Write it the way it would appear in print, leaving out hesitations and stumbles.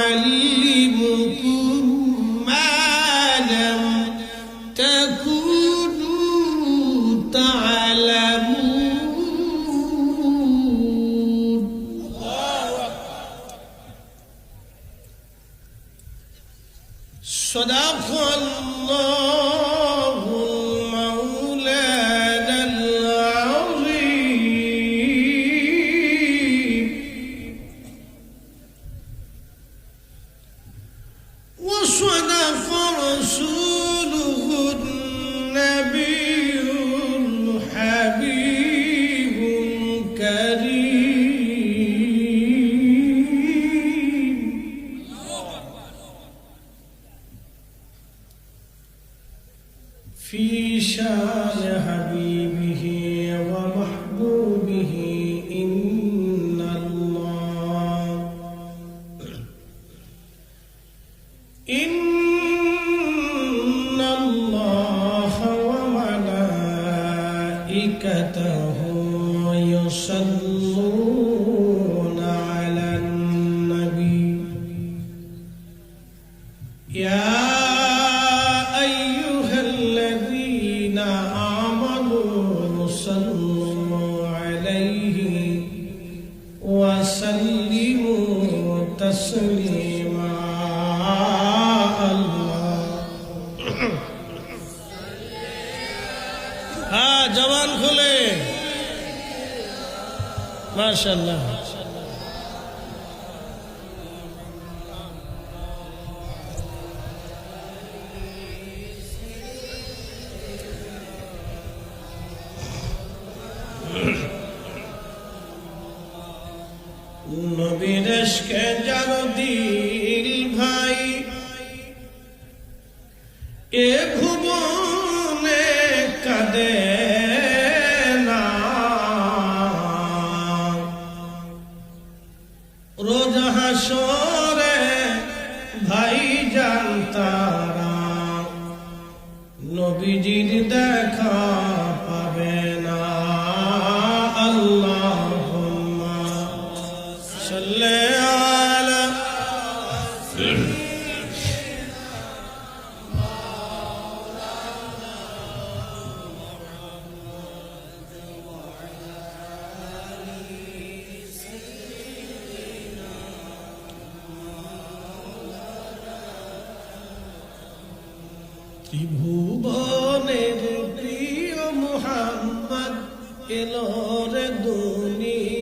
ويعلمكم ما لم تكونوا تعلمون. صدق الله المولانا العظيم وصدق رسوله النبي الحبيب الكريم. في شان حبيبه ومحبوبه إن الله وملائكته يصلون على النبي يا أيها الذين آمنوا صلوا عليه وسلموا تسليما. हाँ जवान खुले माशाल्लाह। নবীর ইশকে যার দিল ভাই এ ভুবনে কাঁদে না, রোজ হাসরে ভাই জানতারা নবীজির দেখা পাবে না। আল্লাহুম্মা সাল্লি আলা ত্রিভুবনের প্রিয় মুহাম্মদ এলো